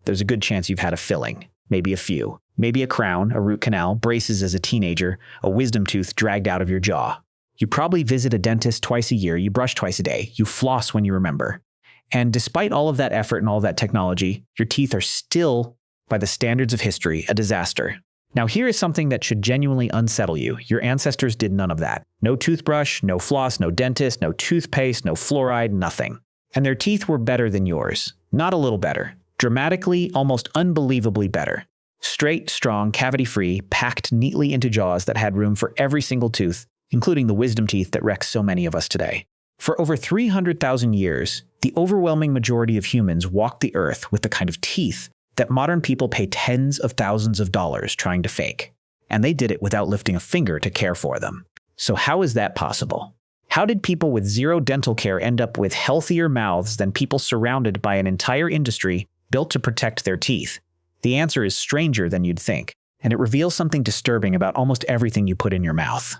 there's a good chance you've had a filling, maybe a few. Maybe a crown, a root canal, braces as a teenager, a wisdom tooth dragged out of your jaw. You probably visit a dentist twice a year, you brush twice a day, you floss when you remember. And despite all of that effort and all of that technology, your teeth are still, by the standards of history, a disaster. Now here is something that should genuinely unsettle you. Your ancestors did none of that. No toothbrush, no floss, no dentist, no toothpaste, no fluoride, nothing. And their teeth were better than yours. Not a little better. Dramatically, almost unbelievably better. Straight, strong, cavity-free, packed neatly into jaws that had room for every single tooth, including the wisdom teeth that wreck so many of us today. For over 300,000 years, the overwhelming majority of humans walked the earth with the kind of teeth that modern people pay tens of thousands of dollars trying to fake. And they did it without lifting a finger to care for them. So how is that possible? How did people with zero dental care end up with healthier mouths than people surrounded by an entire industry built to protect their teeth? The answer is stranger than you'd think, and it reveals something disturbing about almost everything you put in your mouth.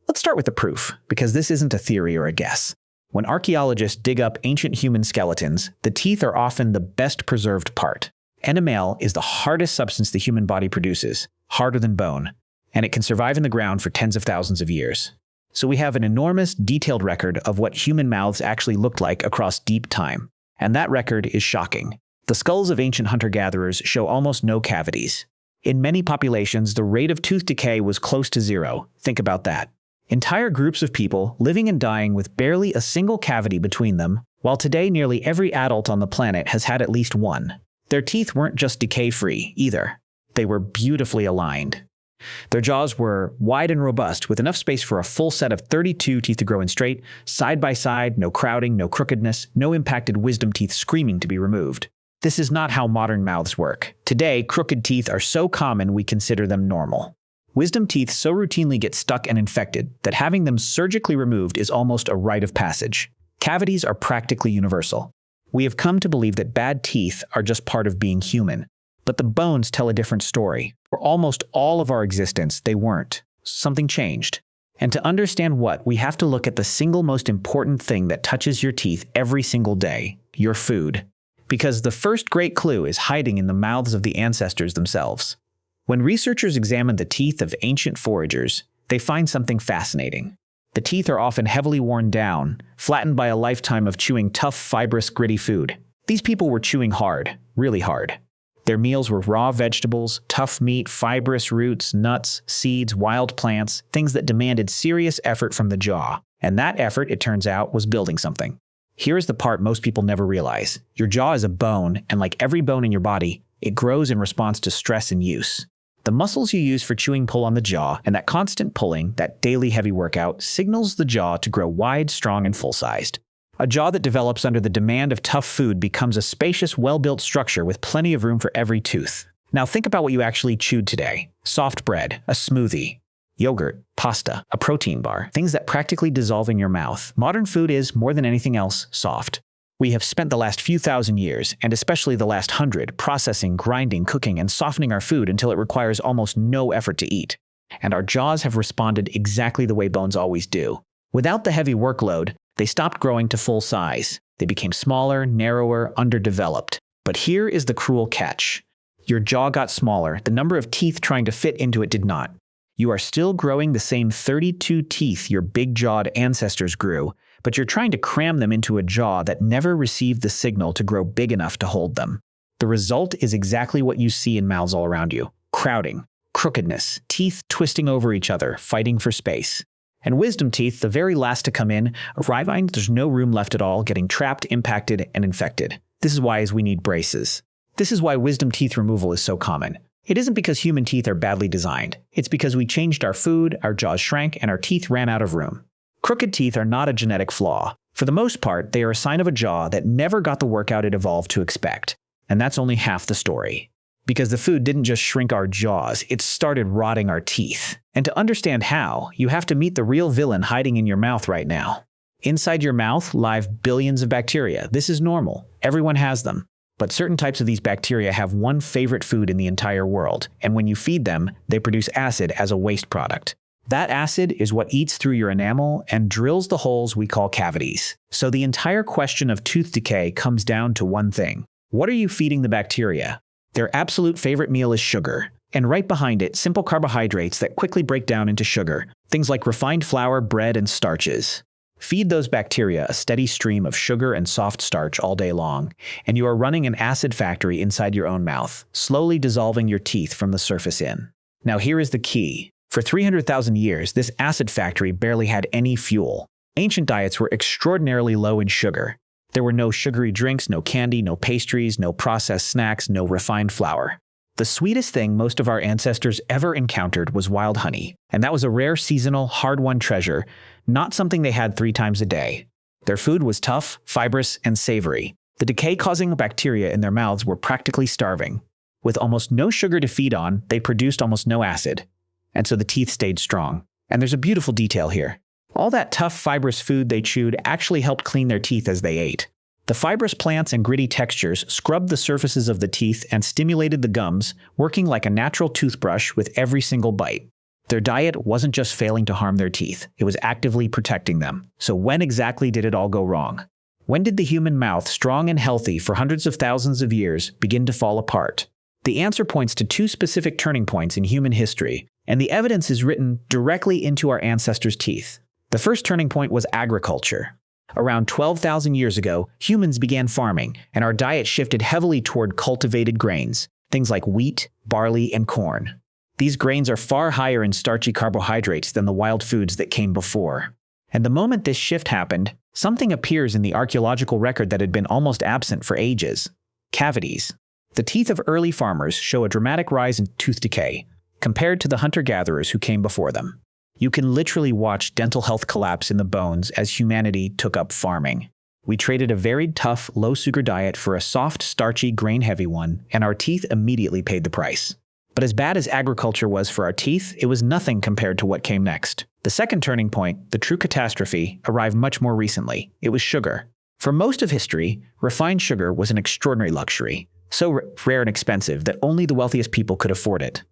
Let's start with the proof, because this isn't a theory or a guess. When archaeologists dig up ancient human skeletons, the teeth are often the best preserved part. Enamel is the hardest substance the human body produces, harder than bone, and it can survive in the ground for tens of thousands of years. So we have an enormous, detailed record of what human mouths actually looked like across deep time. And that record is shocking. The skulls of ancient hunter-gatherers show almost no cavities. In many populations, the rate of tooth decay was close to zero. Think about that. Entire groups of people living and dying with barely a single cavity between them, while today nearly every adult on the planet has had at least one. Their teeth weren't just decay-free, either. They were beautifully aligned. Their jaws were wide and robust, with enough space for a full set of 32 teeth to grow in straight, side by side, no crowding, no crookedness, no impacted wisdom teeth screaming to be removed. This is not how modern mouths work. Today, crooked teeth are so common we consider them normal. Wisdom teeth so routinely get stuck and infected that having them surgically removed is almost a rite of passage. Cavities are practically universal. We have come to believe that bad teeth are just part of being human. But the bones tell a different story. For almost all of our existence, they weren't. Something changed. And to understand what, we have to look at the single most important thing that touches your teeth every single day: your food. Because the first great clue is hiding in the mouths of the ancestors themselves. When researchers examine the teeth of ancient foragers, they find something fascinating. The teeth are often heavily worn down, flattened by a lifetime of chewing tough, fibrous, gritty food. These people were chewing hard, really hard. Their meals were raw vegetables, tough meat, fibrous roots, nuts, seeds, wild plants, things that demanded serious effort from the jaw. And that effort, it turns out, was building something. Here's the part most people never realize. Your jaw is a bone, and like every bone in your body, it grows in response to stress and use. The muscles you use for chewing pull on the jaw, and that constant pulling, that daily heavy workout, signals the jaw to grow wide, strong, and full-sized. A jaw that develops under the demand of tough food becomes a spacious, well-built structure with plenty of room for every tooth. Now think about what you actually chewed today. Soft bread, a smoothie, yogurt, pasta, a protein bar, things that practically dissolve in your mouth. Modern food is, more than anything else, soft. We have spent the last few thousand years, and especially the last 100, processing, grinding, cooking, and softening our food until it requires almost no effort to eat. And our jaws have responded exactly the way bones always do. Without the heavy workload, they stopped growing to full size. They became smaller, narrower, underdeveloped. But here is the cruel catch. Your jaw got smaller, the number of teeth trying to fit into it did not. You are still growing the same 32 teeth your big-jawed ancestors grew, but you're trying to cram them into a jaw that never received the signal to grow big enough to hold them. The result is exactly what you see in mouths all around you: crowding, crookedness, teeth twisting over each other, fighting for space. And wisdom teeth, the very last to come in, arriving, there's no room left at all, getting trapped, impacted, and infected. This is why we need braces. This is why wisdom teeth removal is so common. It isn't because human teeth are badly designed. It's because we changed our food, our jaws shrank, and our teeth ran out of room. Crooked teeth are not a genetic flaw. For the most part, they are a sign of a jaw that never got the workout it evolved to expect. And that's only half the story. Because the food didn't just shrink our jaws, it started rotting our teeth. And to understand how, you have to meet the real villain hiding in your mouth right now. Inside your mouth live billions of bacteria. This is normal. Everyone has them. But certain types of these bacteria have one favorite food in the entire world, and when you feed them, they produce acid as a waste product. That acid is what eats through your enamel and drills the holes we call cavities. So the entire question of tooth decay comes down to one thing. What are you feeding the bacteria? Their absolute favorite meal is sugar, and right behind it, simple carbohydrates that quickly break down into sugar, things like refined flour, bread, and starches. Feed those bacteria a steady stream of sugar and soft starch all day long, and you are running an acid factory inside your own mouth, slowly dissolving your teeth from the surface in. Now here is the key. For 300,000 years, this acid factory barely had any fuel. Ancient diets were extraordinarily low in sugar. There were no sugary drinks, no candy, no pastries, no processed snacks, no refined flour. The sweetest thing most of our ancestors ever encountered was wild honey, and that was a rare seasonal, hard-won treasure, not something they had 3 times a day. Their food was tough, fibrous, and savory. The decay-causing bacteria in their mouths were practically starving. With almost no sugar to feed on, they produced almost no acid, and so the teeth stayed strong. And there's a beautiful detail here. All that tough, fibrous food they chewed actually helped clean their teeth as they ate. The fibrous plants and gritty textures scrubbed the surfaces of the teeth and stimulated the gums, working like a natural toothbrush with every single bite. Their diet wasn't just failing to harm their teeth, it was actively protecting them. So when exactly did it all go wrong? When did the human mouth, strong and healthy for hundreds of thousands of years, begin to fall apart? The answer points to 2 specific turning points in human history, and the evidence is written directly into our ancestors' teeth. The first turning point was agriculture. Around 12,000 years ago, humans began farming, and our diet shifted heavily toward cultivated grains, things like wheat, barley, and corn. These grains are far higher in starchy carbohydrates than the wild foods that came before. And the moment this shift happened, something appears in the archaeological record that had been almost absent for ages: cavities. The teeth of early farmers show a dramatic rise in tooth decay, compared to the hunter-gatherers who came before them. You can literally watch dental health collapse in the bones as humanity took up farming. We traded a varied, tough, low-sugar diet for a soft, starchy, grain-heavy one, and our teeth immediately paid the price. But as bad as agriculture was for our teeth, it was nothing compared to what came next. The second turning point, the true catastrophe, arrived much more recently. It was sugar. For most of history, refined sugar was an extraordinary luxury, so rare and expensive that only the wealthiest people could afford it.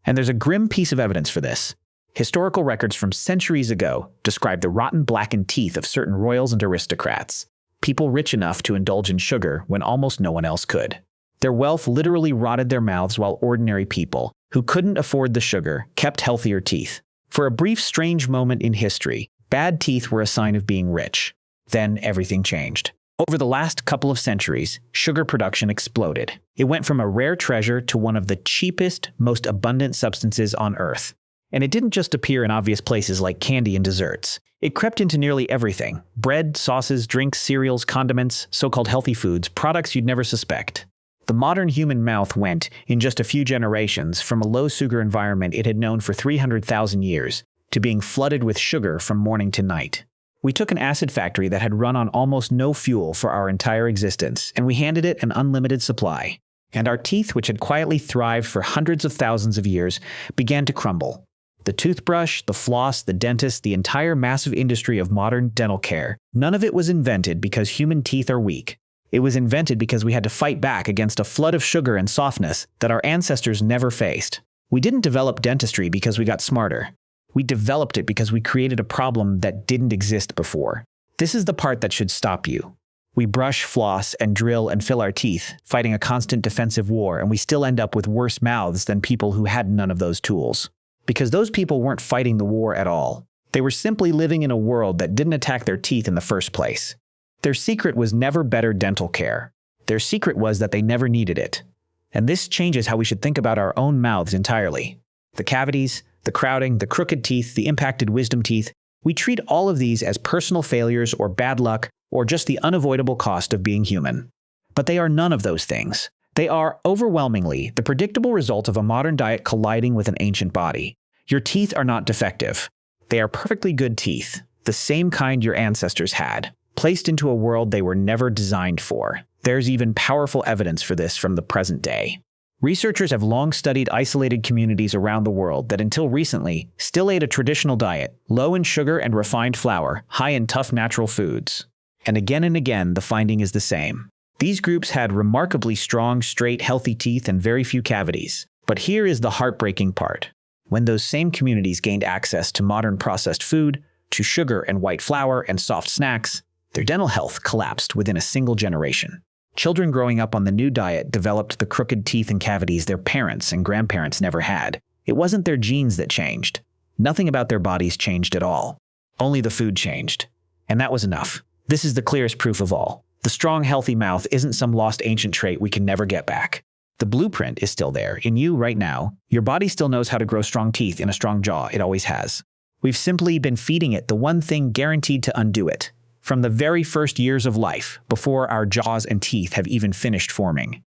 And there's a grim piece of evidence for this. Historical records from centuries ago describe the rotten, blackened teeth of certain royals and aristocrats, people rich enough to indulge in sugar when almost no one else could. Their wealth literally rotted their mouths, while ordinary people, who couldn't afford the sugar, kept healthier teeth. For a brief, strange moment in history, bad teeth were a sign of being rich. Then everything changed. Over the last couple of centuries, sugar production exploded. It went from a rare treasure to one of the cheapest, most abundant substances on Earth. And it didn't just appear in obvious places like candy and desserts. It crept into nearly everything: bread, sauces, drinks, cereals, condiments, so-called healthy foods, products you'd never suspect. The modern human mouth went, in just a few generations, from a low-sugar environment it had known for 300,000 years to being flooded with sugar from morning to night. We took an acid factory that had run on almost no fuel for our entire existence, and we handed it an unlimited supply. And our teeth, which had quietly thrived for hundreds of thousands of years, began to crumble. The toothbrush, the floss, the dentist, the entire massive industry of modern dental care, none of it was invented because human teeth are weak. It was invented because we had to fight back against a flood of sugar and softness that our ancestors never faced. We didn't develop dentistry because we got smarter. We developed it because we created a problem that didn't exist before. This is the part that should stop you. We brush, floss, and drill and fill our teeth, fighting a constant defensive war, and we still end up with worse mouths than people who had none of those tools. Because those people weren't fighting the war at all. They were simply living in a world that didn't attack their teeth in the first place. Their secret was never better dental care. Their secret was that they never needed it. And this changes how we should think about our own mouths entirely. The cavities, the crowding, the crooked teeth, the impacted wisdom teeth, we treat all of these as personal failures or bad luck or just the unavoidable cost of being human. But they are none of those things. They are, overwhelmingly, the predictable result of a modern diet colliding with an ancient body. Your teeth are not defective. They are perfectly good teeth, the same kind your ancestors had, placed into a world they were never designed for. There's even powerful evidence for this from the present day. Researchers have long studied isolated communities around the world that until recently still ate a traditional diet, low in sugar and refined flour, high in tough natural foods. And again, the finding is the same. These groups had remarkably strong, straight, healthy teeth and very few cavities. But here is the heartbreaking part. When those same communities gained access to modern processed food, to sugar and white flour and soft snacks, their dental health collapsed within a single generation. Children growing up on the new diet developed the crooked teeth and cavities their parents and grandparents never had. It wasn't their genes that changed. Nothing about their bodies changed at all. Only the food changed. And that was enough. This is the clearest proof of all. The strong, healthy mouth isn't some lost ancient trait we can never get back. The blueprint is still there, in you right now. Your body still knows how to grow strong teeth in a strong jaw. It always has. We've simply been feeding it the one thing guaranteed to undo it. From the very first years of life, before our jaws and teeth have even finished forming.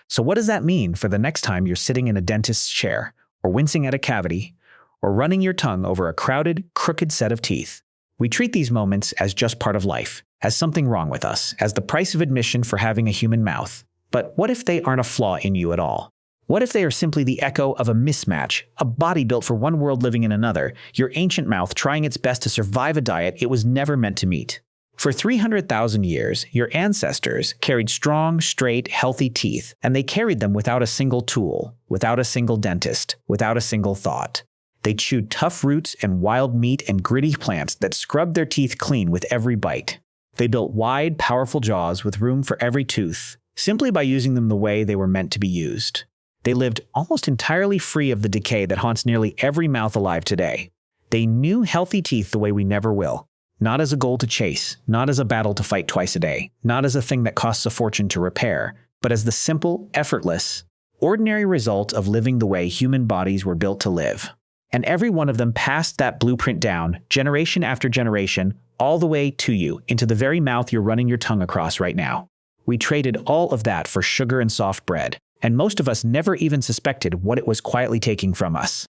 So what does that mean for the next time you're sitting in a dentist's chair, or wincing at a cavity, or running your tongue over a crowded, crooked set of teeth? We treat these moments as just part of life, as something wrong with us, as the price of admission for having a human mouth. But what if they aren't a flaw in you at all? What if they are simply the echo of a mismatch, a body built for one world living in another, your ancient mouth trying its best to survive a diet it was never meant to meet? For 300,000 years, your ancestors carried strong, straight, healthy teeth, and they carried them without a single tool, without a single dentist, without a single thought. They chewed tough roots and wild meat and gritty plants that scrubbed their teeth clean with every bite. They built wide, powerful jaws with room for every tooth, simply by using them the way they were meant to be used. They lived almost entirely free of the decay that haunts nearly every mouth alive today. They knew healthy teeth the way we never will. Not as a goal to chase, not as a battle to fight twice a day, not as a thing that costs a fortune to repair, but as the simple, effortless, ordinary result of living the way human bodies were built to live. And every one of them passed that blueprint down, generation after generation, all the way to you, into the very mouth you're running your tongue across right now. We traded all of that for sugar and soft bread, and most of us never even suspected what it was quietly taking from us.